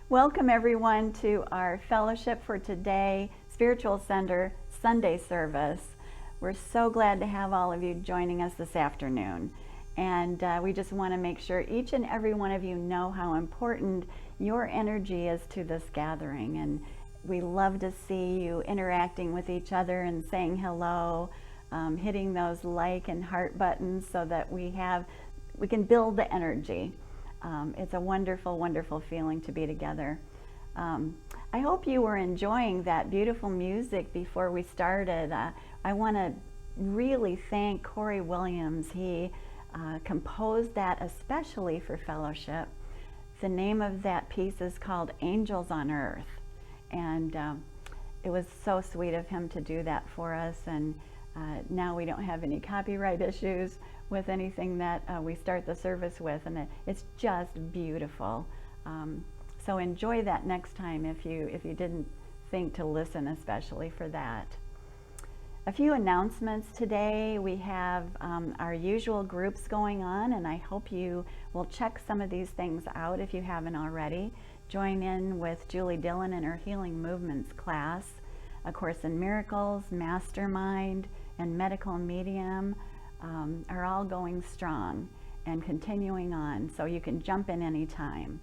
Welcome everyone to our Fellowship for Today Spiritual Center Sunday service. We're so glad to have all of you joining us this afternoon. And we just want to make sure each and every one of you know how important your energy is to this gathering. And we love to see you interacting with each other and saying hello, hitting those like and heart buttons so that we can build the energy. It's a wonderful, wonderful feeling to be together. I hope you were enjoying that beautiful music before we started. I want to really thank Cory Williams. He composed that especially for Fellowship. The name of that piece is called Angels on Earth. And it was so sweet of him to do that for us. And now we don't have any copyright issues with anything that we start the service with, and it's just beautiful. So enjoy that next time if you didn't think to listen, especially for that. A few announcements today. We have our usual groups going on, and I hope you will check some of these things out if you haven't already. Join in with Julie Dillon in her Healing Movements class, A Course in Miracles, Mastermind, and Medical Medium are all going strong and continuing on, so you can jump in anytime.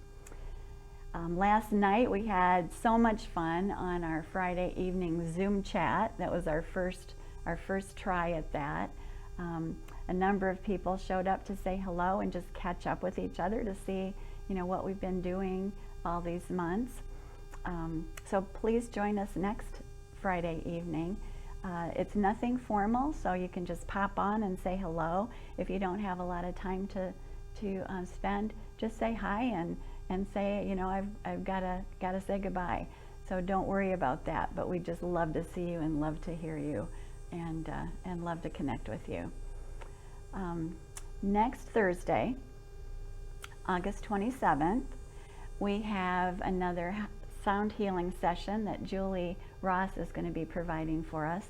Last night we had so much fun on our Friday evening Zoom chat. That was our first try at that. A number of people showed up to say hello and just catch up with each other to see, what we've been doing all these months. So please join us next Friday evening. It's nothing formal, so you can just pop on and say hello. If you don't have a lot of time to spend, just say hi and say, I've got to say goodbye. So don't worry about that. But we just love to see you and love to hear you, and love to connect with you. Next Thursday, August 27th, we have another sound healing session that Julie Ross is going to be providing for us.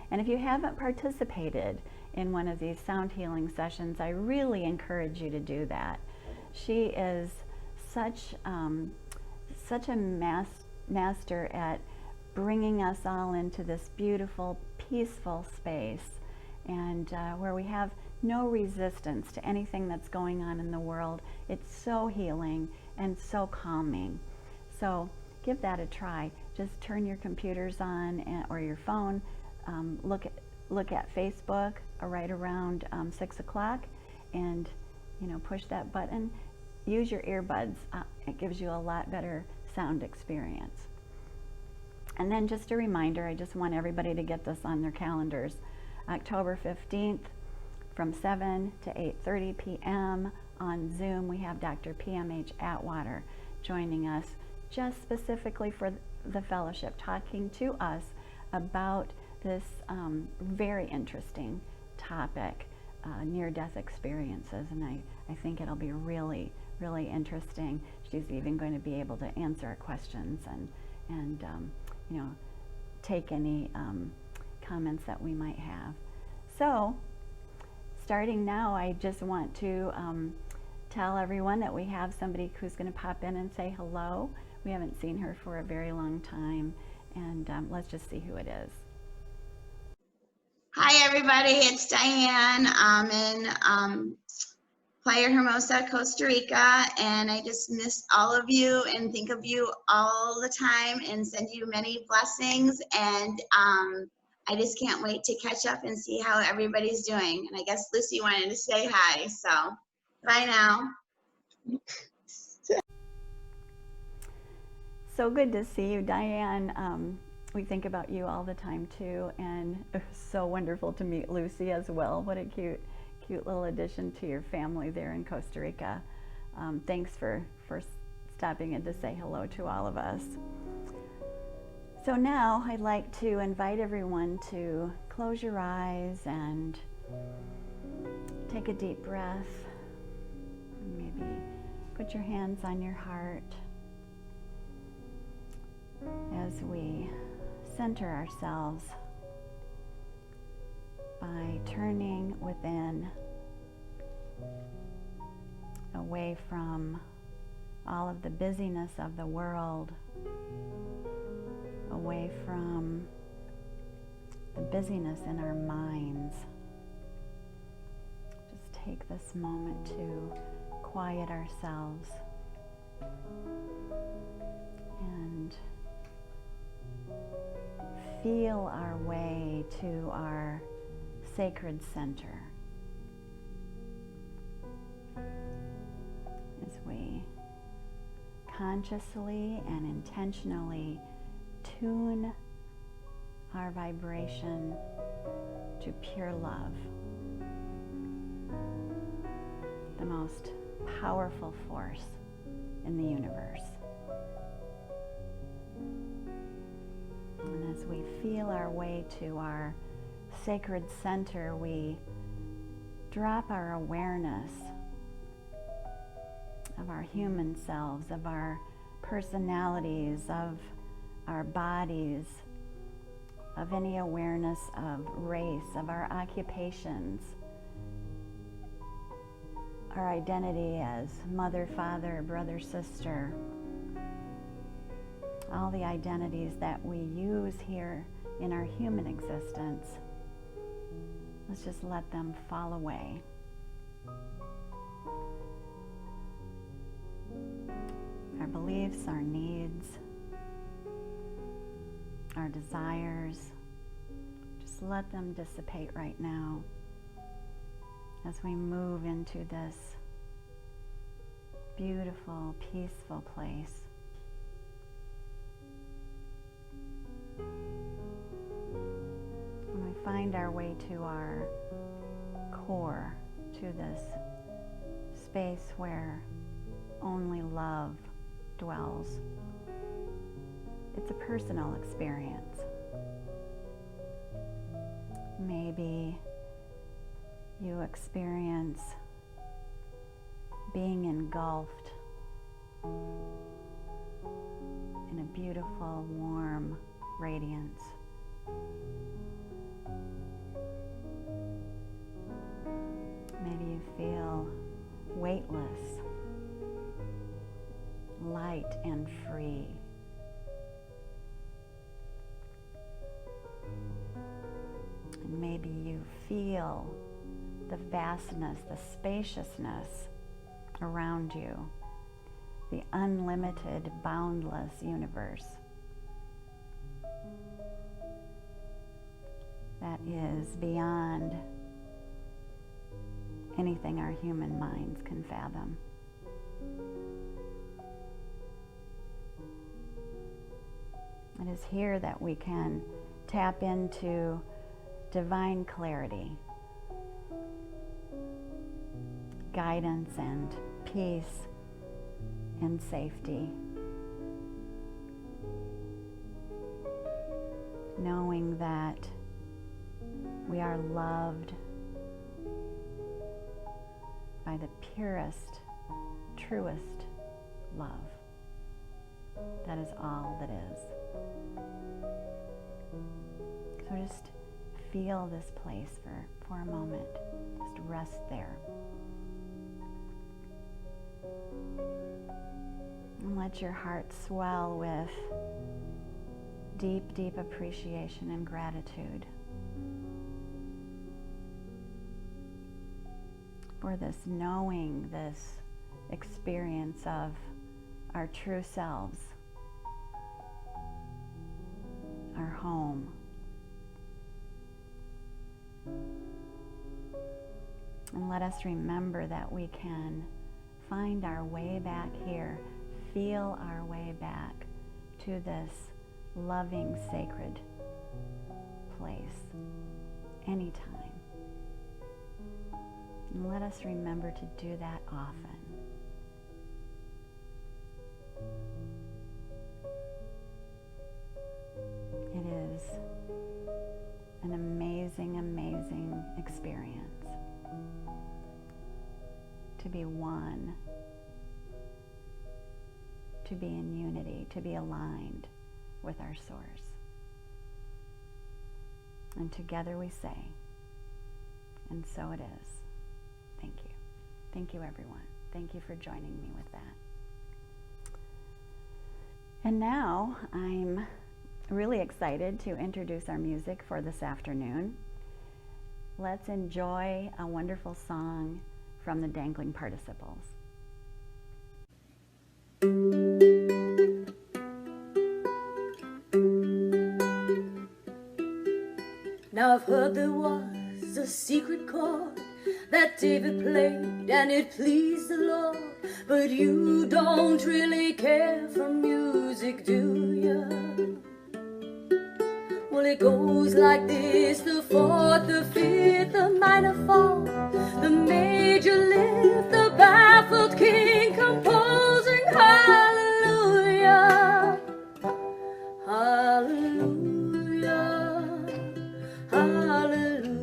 And if you haven't participated in one of these sound healing sessions, I really encourage you to do that. She is such a master at bringing us all into this beautiful, peaceful space, and where we have no resistance to anything that's going on in the world. It's so healing and so calming. So give that a try. Just turn your computers on or your phone. Look at Facebook right around 6 o'clock, and push that button. Use your earbuds. It gives you a lot better sound experience. And then just a reminder, I just want everybody to get this on their calendars. October 15th from 7 to 8:30 p.m. on Zoom, we have Dr. PMH Atwater joining us just specifically for the fellowship, talking to us about this very interesting topic, near-death experiences. And I think it'll be really, really interesting. She's even going to be able to answer our questions and take any comments that we might have. So starting now, I just want to tell everyone that we have somebody who's going to pop in and say hello. We haven't seen her for a very long time, and let's just see who it is. Hi everybody, it's Diane. I'm in Playa Hermosa, Costa Rica, and I just miss all of you and think of you all the time and send you many blessings, and I just can't wait to catch up and see how everybody's doing. And I guess Lucy wanted to say hi, so bye now. So good to see you, Diane. We think about you all the time too, and it was so wonderful to meet Lucy as well. What a cute little addition to your family there in Costa Rica. Thanks for stopping in to say hello to all of us. So now I'd like to invite everyone to close your eyes and take a deep breath. Maybe put your hands on your heart as we center ourselves by turning within, away from all of the busyness of the world, away from the busyness in our minds. Just take this moment to quiet ourselves and feel our way to our sacred center as we consciously and intentionally tune our vibration to pure love, the most powerful force in the universe. And as we feel our way to our sacred center, we drop our awareness of our human selves, of our personalities, of our bodies, of any awareness of race, of our occupations, our identity as mother, father, brother, sister, all the identities that we use here in our human existence. Let's just let them fall away. Our beliefs, our needs, our desires, just let them dissipate right now as we move into this beautiful, peaceful place. When we find our way to our core, to this space where only love dwells, it's a personal experience. Maybe you experience being engulfed in a beautiful, warm radiance. Maybe you feel weightless, light and free. And maybe you feel the vastness, the spaciousness around you, the unlimited, boundless universe that is beyond anything our human minds can fathom. It is here that we can tap into divine clarity, guidance and peace and safety, knowing that we are loved by the purest, truest love. That is all that is. So just feel this place for a moment. Just rest there. And let your heart swell with deep, deep appreciation and gratitude for this knowing, this experience of our true selves, our home. And let us remember that we can find our way back here, feel our way back to this loving, sacred place anytime. And let us remember to do that often. It is an amazing, amazing experience to be one, to be in unity, to be aligned with our source. And together we say, and so it is. Thank you. Thank you, everyone. Thank you for joining me with that. And now I'm really excited to introduce our music for this afternoon. Let's enjoy a wonderful song from the Dangling Participles. Now I've heard there was a secret chord that David played and it pleased the Lord, but you don't really care for music, do you? Well, it goes like this: the fourth, the fifth, the minor fall, the major lift, the baffled king composing hallelujah, hallelujah, hallelujah,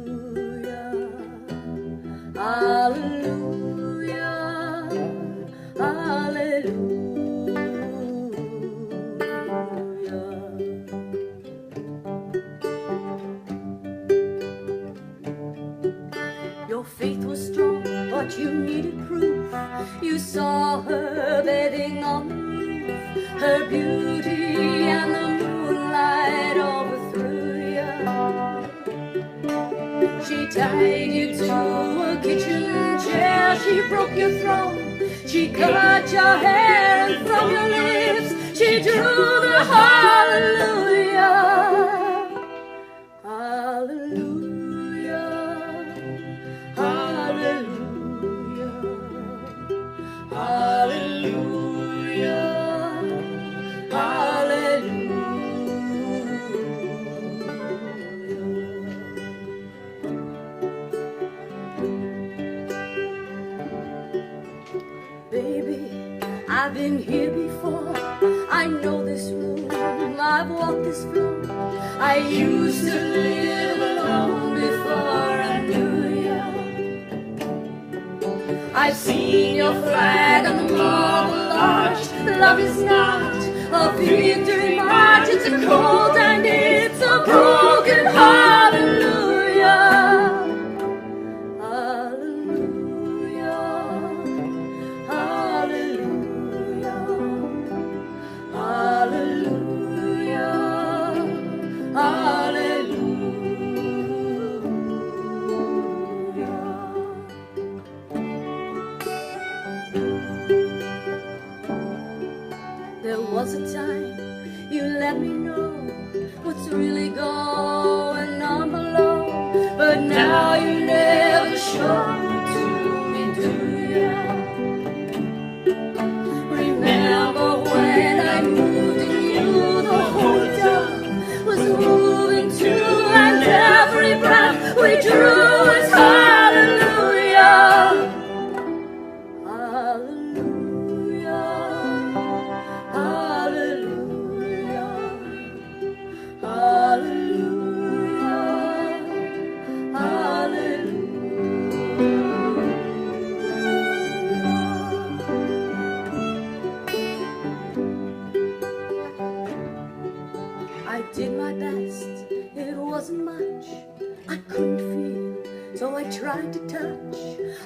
hallelujah, hallelujah. Your faith was strong, but you needed proof. You saw her bathing on the roof, her beauty and the moonlight overthrew you. She tied you to a kitchen chair, she broke your throat, she cut your hair, and from your lips she drew the hallelujah, hallelujah, hallelujah, hallelujah, hallelujah. Baby, I've been here before, I know this room, I've walked this floor. I used to live alone before I knew you. I've seen your flag on the marble arch. Love is not a victory march, it's a cold and it's a broken hallelujah, hallelujah, hallelujah, hallelujah, hallelujah. There was a time you let me know what's really going on below, but now you never show it to me, do you? Remember when I moved in you, the whole dove was moving too, and every breath we drew was hallelujah, hallelujah, hallelujah, hallelujah, hallelujah. I did my best, it wasn't much, I couldn't feel, so I tried to touch.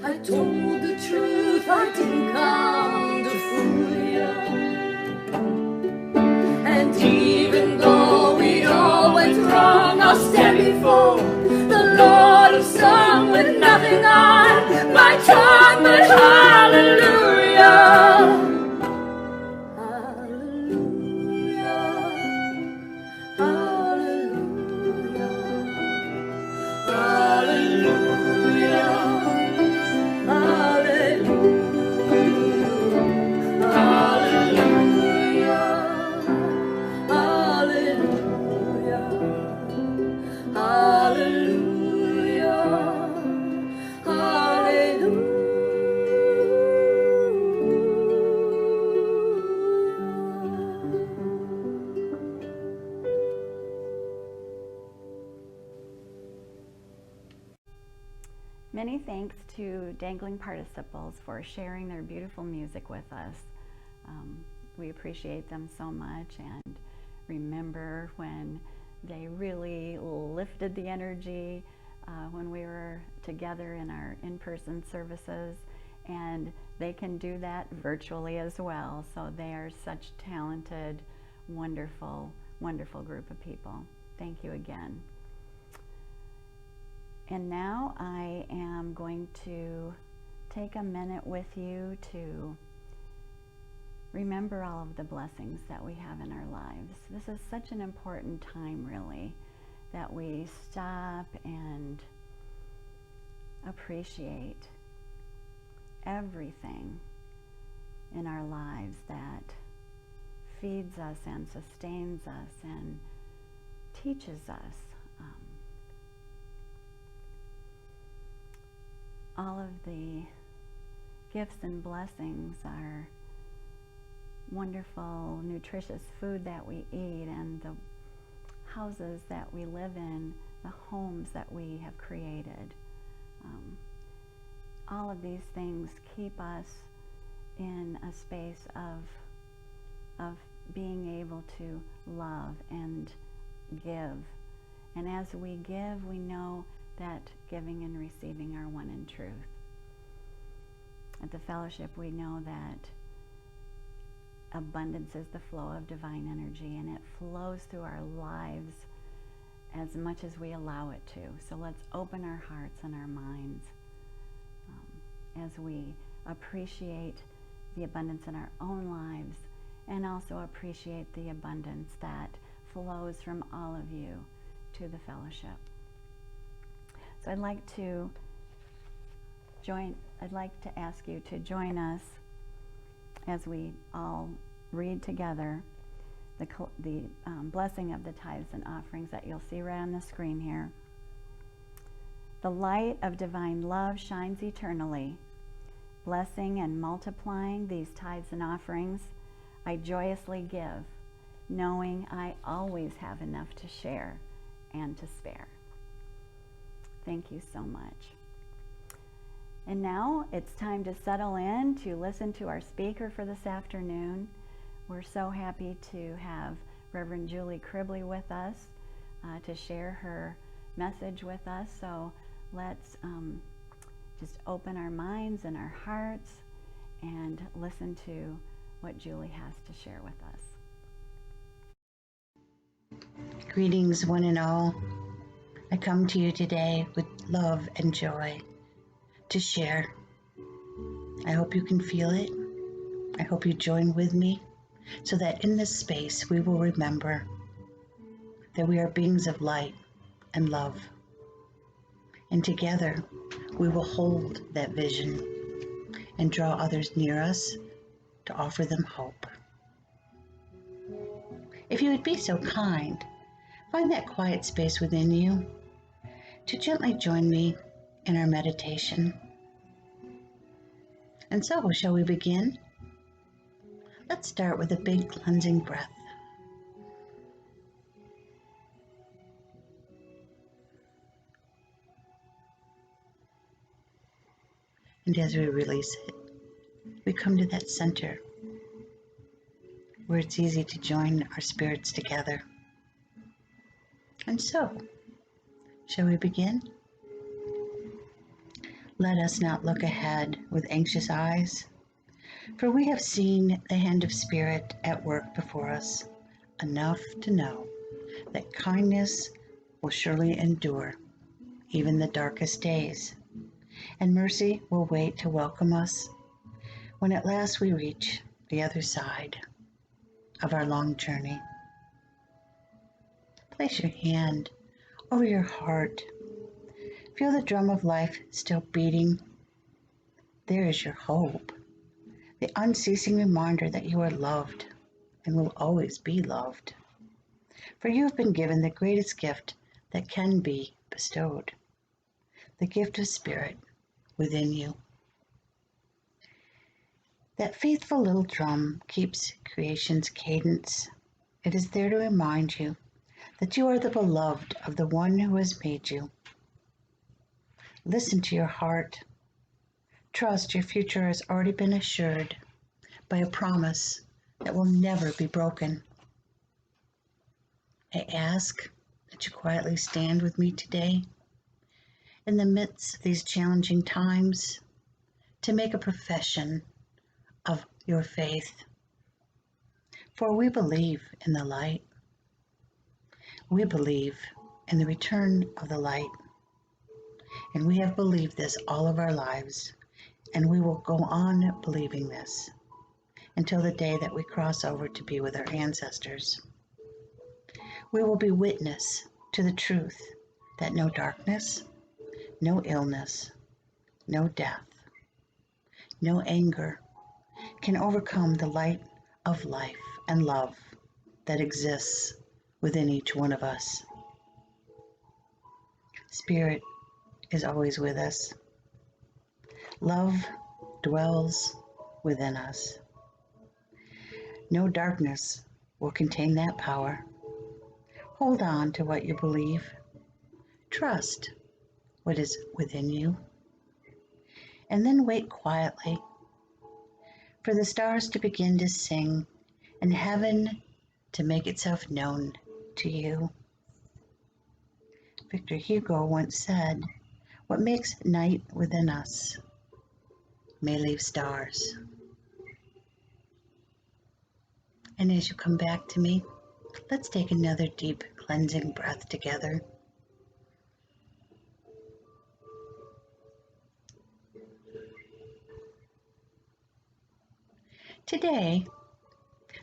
I told the truth, I didn't come to fool you. And even though we all went wrong, I'll stand before the Lord of song with nothing on my tongue but hallelujah, hallelujah, hallelujah, hallelujah, hallelujah, hallelujah, hallelujah, hallelujah, hallelujah. Many thanks to Dangling Participles for sharing their beautiful music with us. We appreciate them so much, and remember when they really lifted the energy when we were together in our in-person services, and they can do that virtually as well. So they are such talented wonderful, wonderful group of people. Thank you again. And now I am going to take a minute with you to remember all of the blessings that we have in our lives. This is such an important time, really, that we stop and appreciate everything in our lives that feeds us and sustains us and teaches us. All of the gifts and blessings are wonderful, nutritious food that we eat, and the houses that we live in, the homes that we have created. All of these things keep us in a space of being able to love and give. And as we give, we know that giving and receiving are one in truth. At the fellowship, we know that abundance is the flow of divine energy, and it flows through our lives as much as we allow it to. So let's open our hearts and our minds as we appreciate the abundance in our own lives, and also appreciate the abundance that flows from all of you to the fellowship. So I'd like to ask you to join us as we all read together the blessing of the tithes and offerings that you'll see right on the screen here. The light of divine love shines eternally, blessing and multiplying these tithes and offerings. I joyously give, knowing I always have enough to share and to spare. Thank you so much. And now it's time to settle in to listen to our speaker for this afternoon. We're so happy to have Reverend Julie Cribley with us to share her message with us. So let's just open our minds and our hearts and listen to what Julie has to share with us. Greetings, one and all. I come to you today with love and joy to share. I hope you can feel it. I hope you join with me so that in this space we will remember that we are beings of light and love. And together we will hold that vision and draw others near us to offer them hope. If you would be so kind, find that quiet space within you to gently join me in our meditation. And so, shall we begin? Let's start with a big cleansing breath. And as we release it, we come to that center where it's easy to join our spirits together. And so, shall we begin? Let us not look ahead with anxious eyes, for we have seen the hand of Spirit at work before us, enough to know that kindness will surely endure even the darkest days, and mercy will wait to welcome us when at last we reach the other side of our long journey. Place your hand over your heart. Feel the drum of life still beating. There is your hope, the unceasing reminder that you are loved and will always be loved. For you have been given the greatest gift that can be bestowed, the gift of Spirit within you. That faithful little drum keeps creation's cadence. It is there to remind you that you are the beloved of the one who has made you. Listen to your heart. Trust your future has already been assured by a promise that will never be broken. I ask that you quietly stand with me today in the midst of these challenging times to make a profession of your faith. For we believe in the light. We believe in the return of the light. And we have believed this all of our lives, and we will go on believing this until the day that we cross over to be with our ancestors. We will be witness to the truth that no darkness, no illness, no death, no anger can overcome the light of life and love that exists within each one of us. Spirit is always with us. Love dwells within us. No darkness will contain that power. Hold on to what you believe. Trust what is within you. And then wait quietly for the stars to begin to sing and heaven to make itself known to you. Victor Hugo once said, "What makes night within us may leave stars." And as you come back to me, let's take another deep cleansing breath together. Today,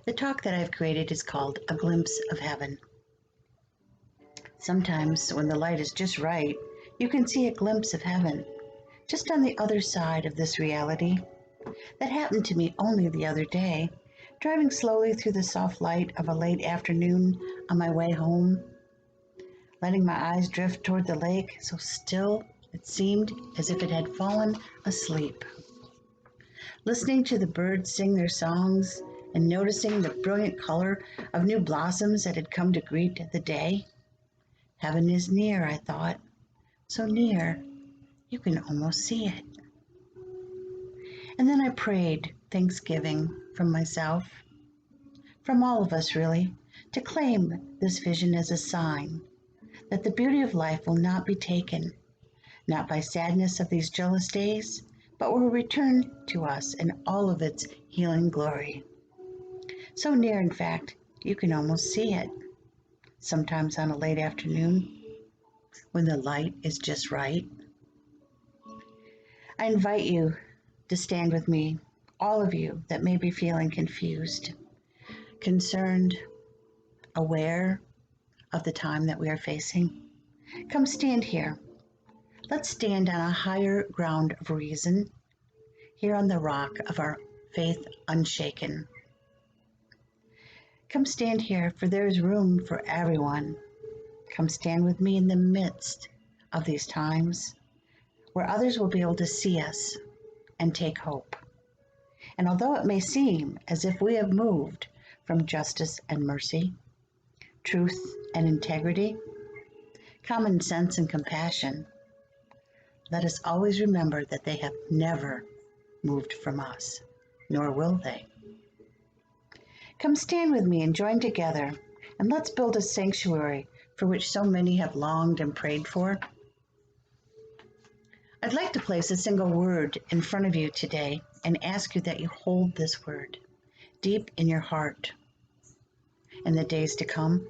the talk that I've created is called A Glimpse of Heaven. Sometimes when the light is just right, you can see a glimpse of heaven, just on the other side of this reality. That happened to me only the other day, driving slowly through the soft light of a late afternoon on my way home, letting my eyes drift toward the lake, so still it seemed as if it had fallen asleep. Listening to the birds sing their songs and noticing the brilliant color of new blossoms that had come to greet the day. Heaven is near, I thought, so near you can almost see it. And then I prayed thanksgiving from myself, from all of us really, to claim this vision as a sign that the beauty of life will not be taken, not by sadness of these jealous days, but will return to us in all of its healing glory. So near, in fact, you can almost see it, sometimes on a late afternoon when the light is just right. I invite you to stand with me, all of you that may be feeling confused, concerned, aware of the time that we are facing. Come stand here. Let's stand on a higher ground of reason, here on the rock of our faith unshaken. Come stand here, for there is room for everyone. Come stand with me in the midst of these times, where others will be able to see us and take hope. And although it may seem as if we have moved from justice and mercy, truth and integrity, common sense and compassion, let us always remember that they have never moved from us, nor will they. Come stand with me and join together, and let's build a sanctuary for which so many have longed and prayed for. I'd like to place a single word in front of you today and ask you that you hold this word deep in your heart in the days to come.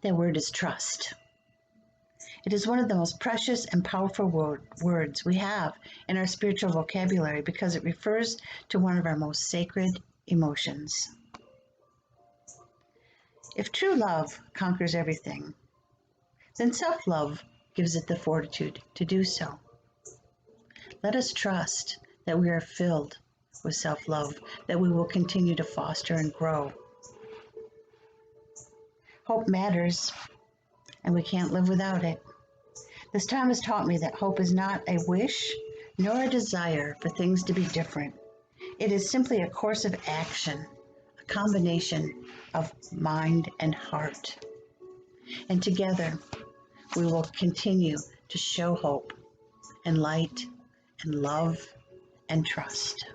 That word is trust. It is one of the most precious and powerful words we have in our spiritual vocabulary because it refers to one of our most sacred emotions. If true love conquers everything, then self-love gives it the fortitude to do so. Let us trust that we are filled with self-love, that we will continue to foster and grow. Hope matters, and we can't live without it. This time has taught me that hope is not a wish nor a desire for things to be different. It is simply a course of action, a combination of mind and heart. And together, we will continue to show hope and light and love and trust.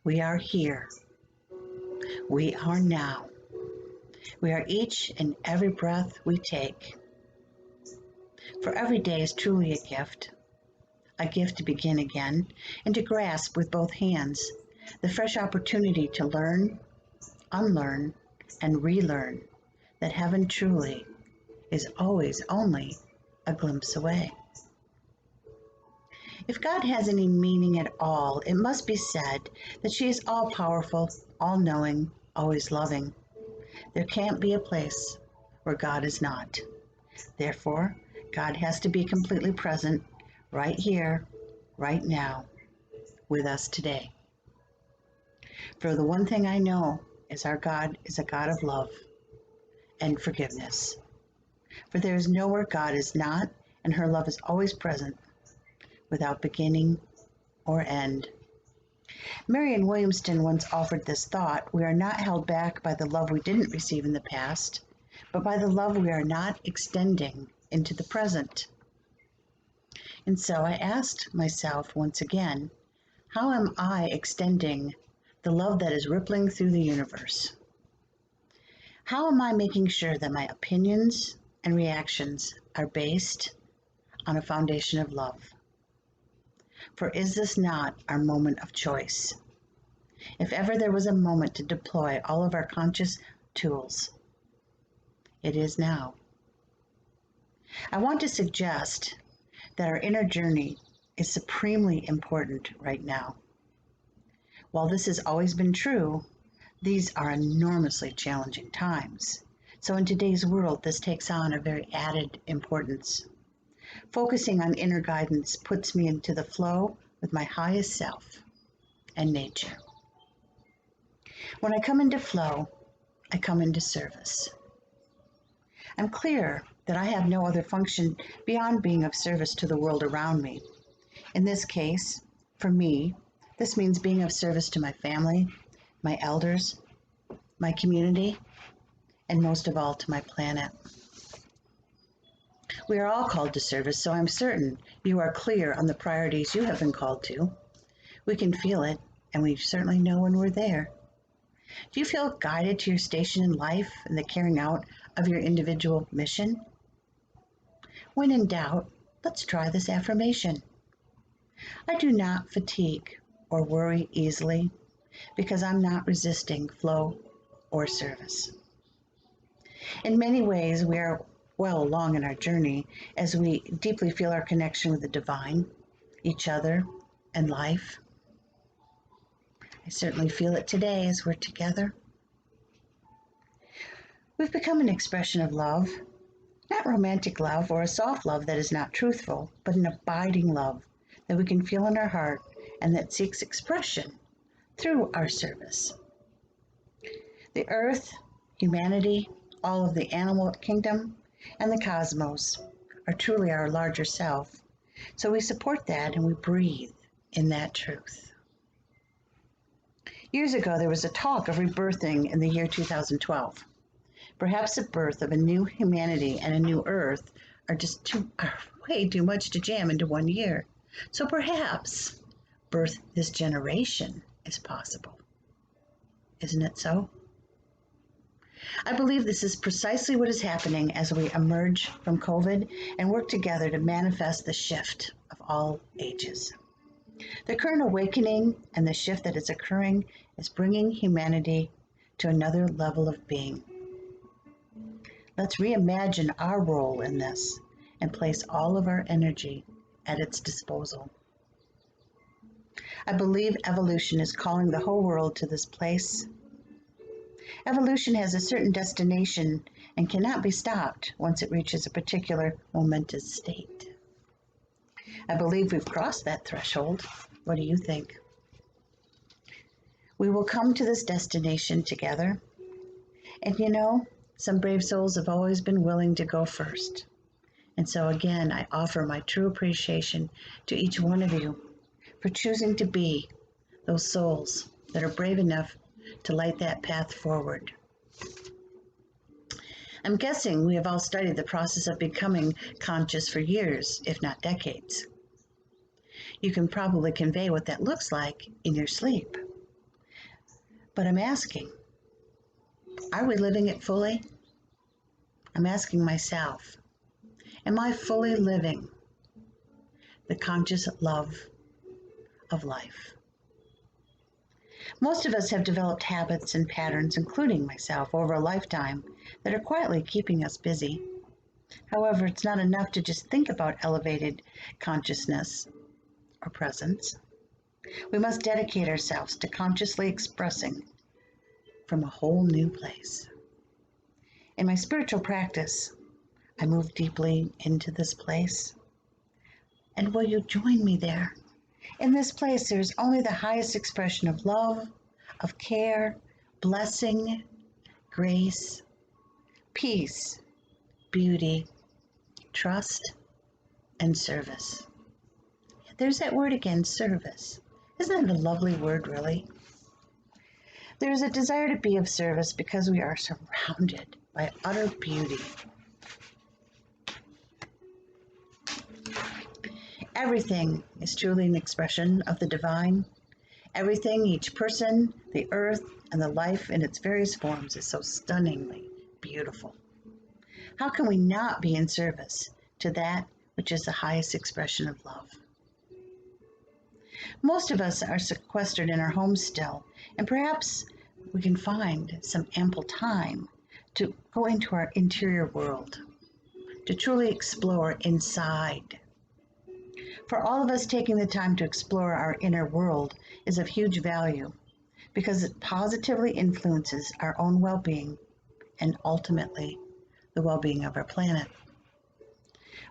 We are here. We are now. We are each and every breath we take. For every day is truly a gift to begin again and to grasp with both hands the fresh opportunity to learn, unlearn, and relearn that heaven truly is always only a glimpse away. If God has any meaning at all, it must be said that she is all-powerful, all-knowing, always loving. There can't be a place where God is not. Therefore, God has to be completely present right here, right now, with us today. For the one thing I know is our God is a God of love and forgiveness. For there is nowhere God is not, and her love is always present, without beginning or end. Marianne Williamson once offered this thought: we are not held back by the love we didn't receive in the past, but by the love we are not extending into the present. And so I asked myself once again, how am I extending the love that is rippling through the universe? How am I making sure that my opinions and reactions are based on a foundation of love? For is this not our moment of choice? If ever there was a moment to deploy all of our conscious tools, it is now. I want to suggest that our inner journey is supremely important right now. While this has always been true, these are enormously challenging times. So in today's world, this takes on a very added importance. Focusing on inner guidance puts me into the flow with my highest self and nature. When I come into flow, I come into service. I'm clear that I have no other function beyond being of service to the world around me. In this case, for me, this means being of service to my family, my elders, my community, and most of all to my planet. We are all called to service, so I'm certain you are clear on the priorities you have been called to. We can feel it, and we certainly know when we're there. Do you feel guided to your station in life and the carrying out of your individual mission? When in doubt, let's try this affirmation. I do not fatigue or worry easily because I'm not resisting flow or service. In many ways, we are well along in our journey as we deeply feel our connection with the divine, each other, and life. I certainly feel it today as we're together. We've become an expression of love, not romantic love or a soft love that is not truthful, but an abiding love that we can feel in our heart and that seeks expression through our service. The earth, humanity, all of the animal kingdom, and the cosmos are truly our larger self. So we support that and we breathe in that truth. Years ago, there was a talk of rebirthing in the year 2012. Perhaps the birth of a new humanity and a new earth are way too much to jam into 1 year. So perhaps birth this generation is possible. Isn't it so? I believe this is precisely what is happening as we emerge from COVID and work together to manifest the shift of all ages. The current awakening and the shift that is occurring is bringing humanity to another level of being. Let's reimagine our role in this and place all of our energy at its disposal. I believe evolution is calling the whole world to this place. Evolution has a certain destination and cannot be stopped once it reaches a particular momentous state. I believe we've crossed that threshold. What do you think? We will come to this destination together. And you know, some brave souls have always been willing to go first. And so again, I offer my true appreciation to each one of you for choosing to be those souls that are brave enough to light that path forward. I'm guessing we have all studied the process of becoming conscious for years, if not decades. You can probably convey what that looks like in your sleep. But I'm asking, are we living it fully? I'm asking myself, am I fully living the conscious love of life? Most of us have developed habits and patterns, including myself, over a lifetime that are quietly keeping us busy. However, it's not enough to just think about elevated consciousness or presence. We must dedicate ourselves to consciously expressing from a whole new place. In my spiritual practice, I move deeply into this place. And will you join me there? In this place, there is only the highest expression of love, of care, blessing, grace, peace, beauty, trust, and service. There's that word again, service. Isn't that a lovely word, really? There is a desire to be of service because we are surrounded by utter beauty. Everything is truly an expression of the divine. Everything, each person, the earth, and the life in its various forms is so stunningly beautiful. How can we not be in service to that which is the highest expression of love? Most of us are sequestered in our homes still, and perhaps we can find some ample time to go into our interior world, to truly explore inside. For all of us, taking the time to explore our inner world is of huge value because it positively influences our own well-being and ultimately the well-being of our planet.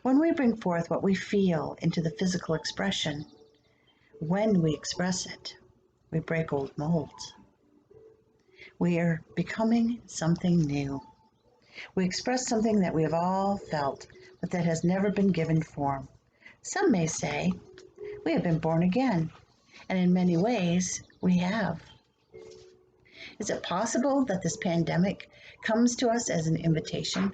When we bring forth what we feel into the physical expression, when we express it, we break old molds. We are becoming something new. We express something that we have all felt, but that has never been given form. Some may say we have been born again, and in many ways we have. Is it possible that this pandemic comes to us as an invitation?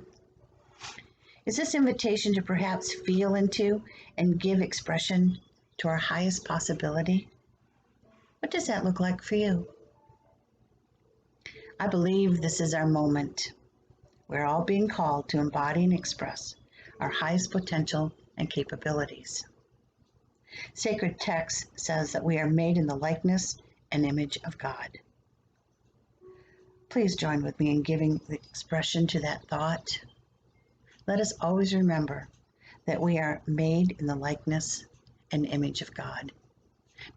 Is this invitation to perhaps feel into and give expression to our highest possibility? What does that look like for you? I believe this is our moment. We're all being called to embody and express our highest potential and capabilities. Sacred text says that we are made in the likeness and image of God. Please join with me in giving the expression to that thought. Let us always remember that we are made in the likeness and image of God.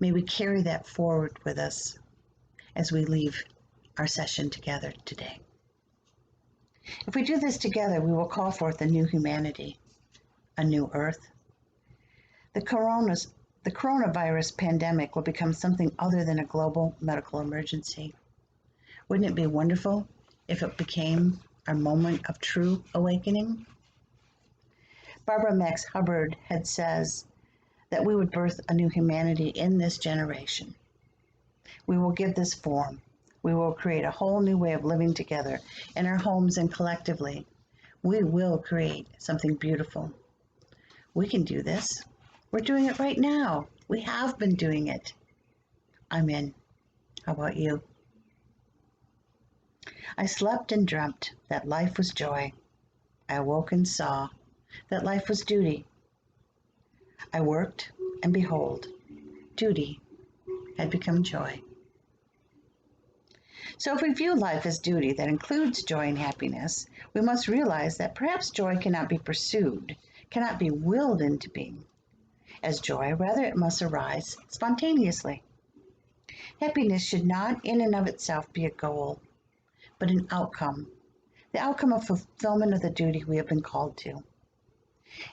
May we carry that forward with us as we leave our session together today. If we do this together, we will call forth a new humanity, a new earth. The coronavirus pandemic will become something other than a global medical emergency. Wouldn't it be wonderful if it became our moment of true awakening? Barbara Max Hubbard had says that we would birth a new humanity in this generation. We will give this form. We will create a whole new way of living together in our homes and collectively. We will create something beautiful. We can do this. We're doing it right now. We have been doing it. I'm in. How about you? I slept and dreamt that life was joy. I awoke and saw that life was duty. I worked, and behold, duty had become joy. So if we view life as duty that includes joy and happiness, we must realize that perhaps joy cannot be pursued, cannot be willed into being as joy, rather it must arise spontaneously. Happiness should not in and of itself be a goal, but an outcome, the outcome of fulfillment of the duty we have been called to.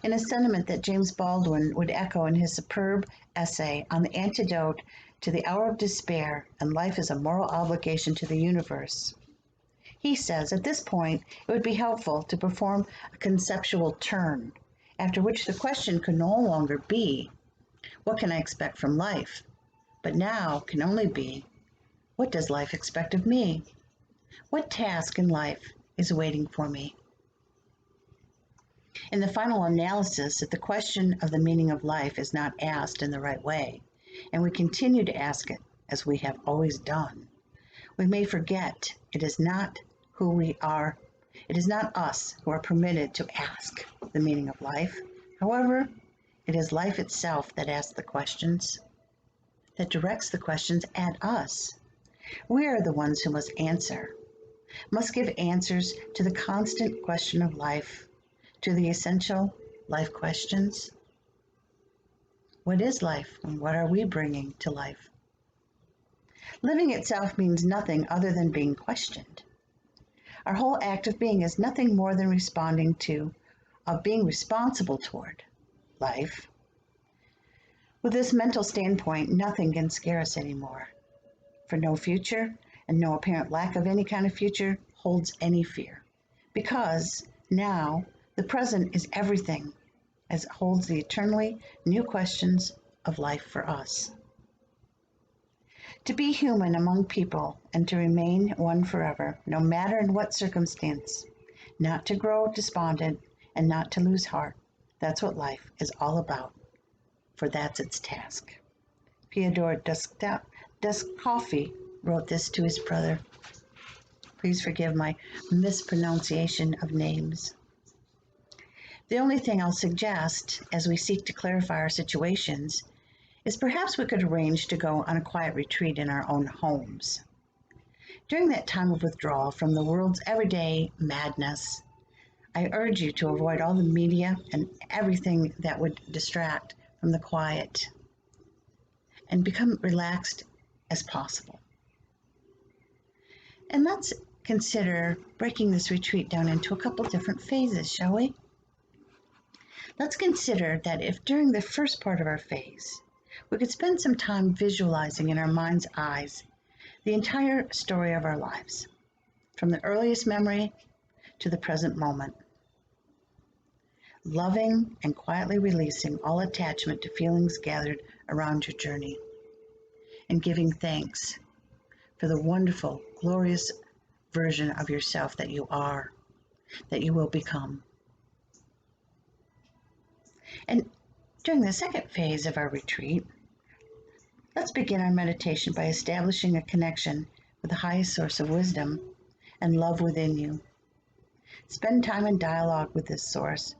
In a sentiment that James Baldwin would echo in his superb essay on the antidote to the hour of despair and life as a moral obligation to the universe, he says at this point it would be helpful to perform a conceptual turn, after which the question could no longer be, what can I expect from life? But now can only be, what does life expect of me? What task in life is waiting for me? In the final analysis, if the question of the meaning of life is not asked in the right way, and we continue to ask it as we have always done, we may forget it is not who we are. It is not us who are permitted to ask the meaning of life. However, it is life itself that asks the questions, that directs the questions at us. We are the ones who must answer, must give answers to the constant question of life, to the essential life questions. What is life, and what are we bringing to life? Living itself means nothing other than being questioned. Our whole act of being is nothing more than responding to, of being responsible toward life. With this mental standpoint, nothing can scare us anymore, for no future and no apparent lack of any kind of future holds any fear, because now the present is everything, as it holds the eternally new questions of life for us. To be human among people and to remain one forever, no matter in what circumstance, not to grow despondent and not to lose heart, that's what life is all about, for that's its task. Fyodor Dostoevsky wrote this to his brother. Please forgive my mispronunciation of names. The only thing I'll suggest as we seek to clarify our situations is perhaps we could arrange to go on a quiet retreat in our own homes. During that time of withdrawal from the world's everyday madness, I urge you to avoid all the media and everything that would distract from the quiet and become relaxed as possible. And let's consider breaking this retreat down into a couple different phases, shall we? Let's consider that if during the first part of our phase, we could spend some time visualizing in our mind's eyes the entire story of our lives, from the earliest memory to the present moment, loving and quietly releasing all attachment to feelings gathered around your journey, and giving thanks for the wonderful, glorious version of yourself that you are, that you will become. And during the second phase of our retreat, let's begin our meditation by establishing a connection with the highest source of wisdom and love within you. Spend time in dialogue with this source,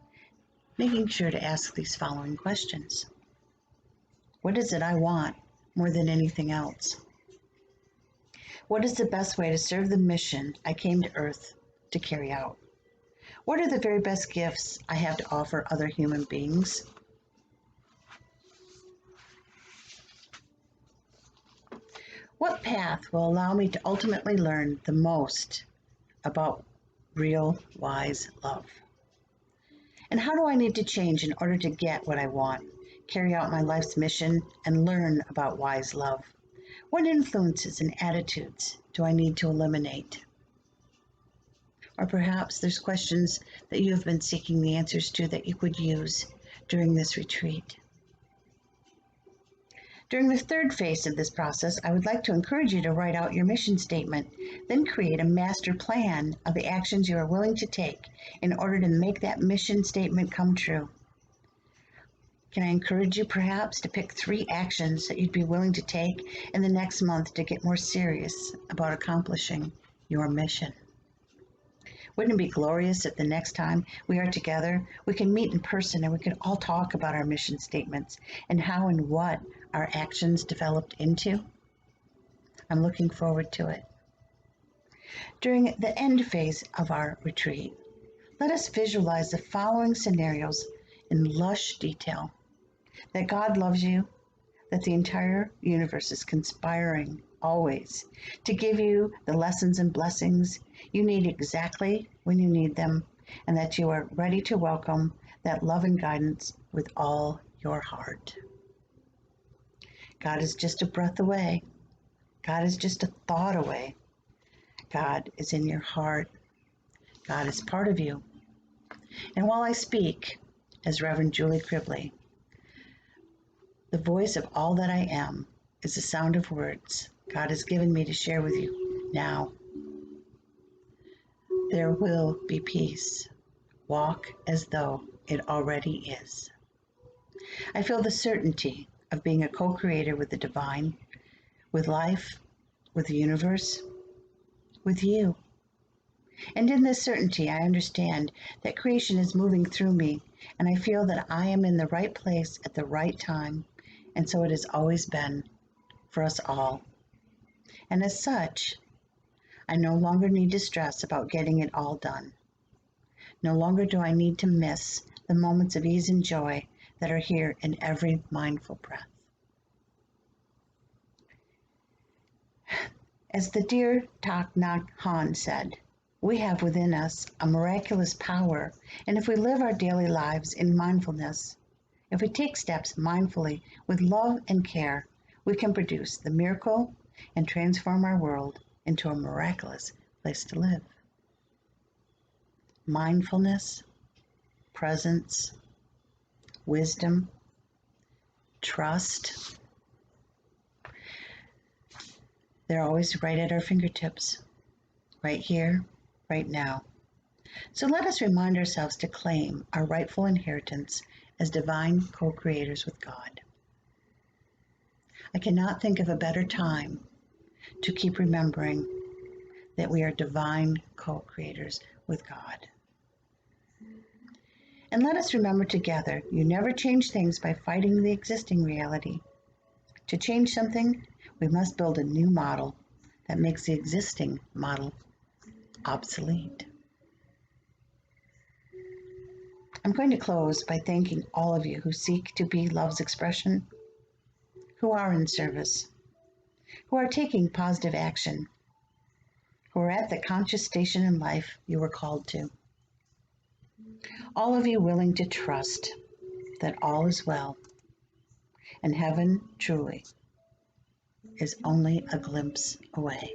making sure to ask these following questions. What is it I want more than anything else? What is the best way to serve the mission I came to Earth to carry out? What are the very best gifts I have to offer other human beings? What path will allow me to ultimately learn the most about real, wise love? And how do I need to change in order to get what I want, carry out my life's mission, and learn about wise love? What influences and attitudes do I need to eliminate? Or perhaps there's questions that you have been seeking the answers to that you could use during this retreat. During the third phase of this process, I would like to encourage you to write out your mission statement, then create a master plan of the actions you are willing to take in order to make that mission statement come true. Can I encourage you perhaps to pick 3 actions that you'd be willing to take in the next month to get more serious about accomplishing your mission? Wouldn't it be glorious that the next time we are together, we can meet in person and we can all talk about our mission statements and how and what our actions developed into? I'm looking forward to it. During the end phase of our retreat, let us visualize the following scenarios in lush detail. That God loves you, that the entire universe is conspiring always to give you the lessons and blessings you need exactly when you need them, and that you are ready to welcome that love and guidance with all your heart. God is just a breath away. God is just a thought away. God is in your heart. God is part of you. And while I speak, as Reverend Julie Cribley, the voice of all that I am is the sound of words God has given me to share with you now. There will be peace. Walk as though it already is. I feel the certainty of being a co-creator with the divine, with life, with the universe, with you. And in this certainty, I understand that creation is moving through me, and I feel that I am in the right place at the right time, and so it has always been for us all. And as such, I no longer need to stress about getting it all done. No longer do I need to miss the moments of ease and joy that are here in every mindful breath. As the dear Thich Nhat Hanh said, we have within us a miraculous power, and if we live our daily lives in mindfulness, if we take steps mindfully with love and care, we can produce the miracle and transform our world into a miraculous place to live. Mindfulness, presence, wisdom, trust, they're always right at our fingertips, right here, right now. So let us remind ourselves to claim our rightful inheritance as divine co-creators with God. I cannot think of a better time to keep remembering that we are divine co-creators with God. And let us remember together, you never change things by fighting the existing reality. To change something, we must build a new model that makes the existing model obsolete. I'm going to close by thanking all of you who seek to be love's expression, who are in service, who are taking positive action, who are at the conscious station in life you were called to. All of you willing to trust that all is well, and heaven truly is only a glimpse away.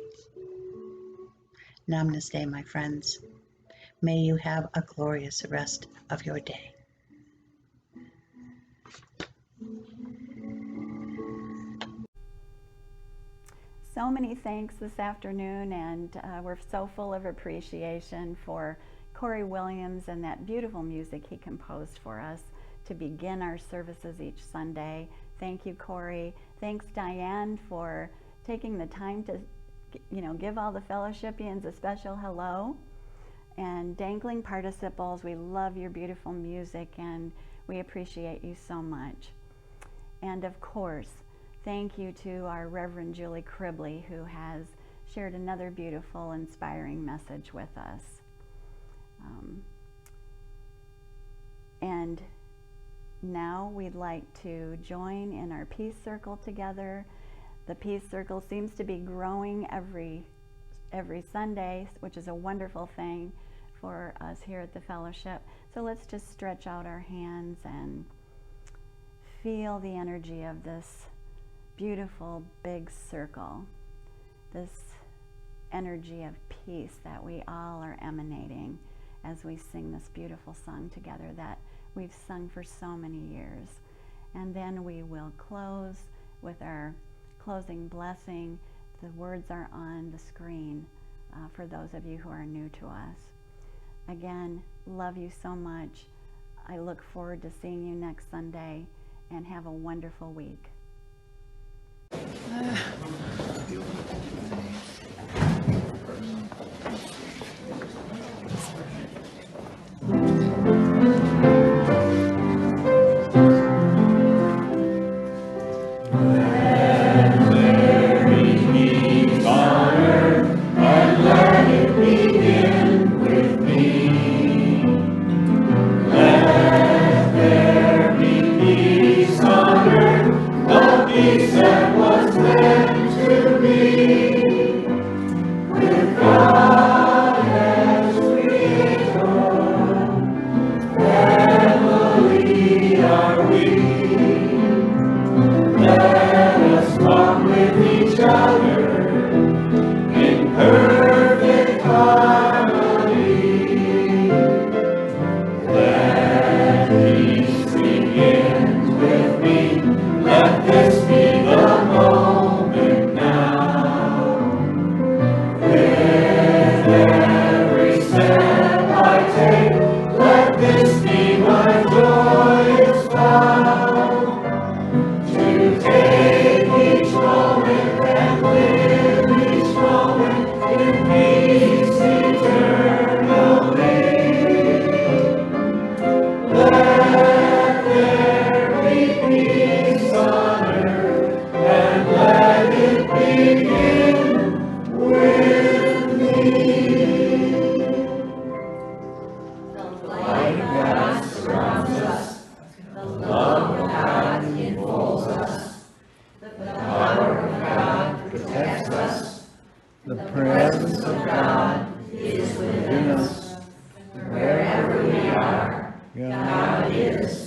Namaste, my friends. May you have a glorious rest of your day. So many thanks this afternoon, and we're so full of appreciation for Cory Williams and that beautiful music he composed for us to begin our services each Sunday. Thank you, Cory. Thanks, Diane, for taking the time to, give all the fellowshipians a special hello. And Dangling Participles, we love your beautiful music and we appreciate you so much. And of course, thank you to our Reverend Julie Cribley, who has shared another beautiful, inspiring message with us. And now we'd like to join in our Peace Circle together. The Peace Circle seems to be growing every Sunday, which is a wonderful thing for us here at the fellowship. So let's just stretch out our hands and feel the energy of this beautiful big circle, this energy of peace that we all are emanating as we sing this beautiful song together that we've sung for so many years. And then we will close with our closing blessing. The words are on the screen for those of you who are new to us. Again, love you so much. I look forward to seeing you next Sunday, and have a wonderful week. Peace that was meant to be. The presence of God is within us. Wherever we are, God is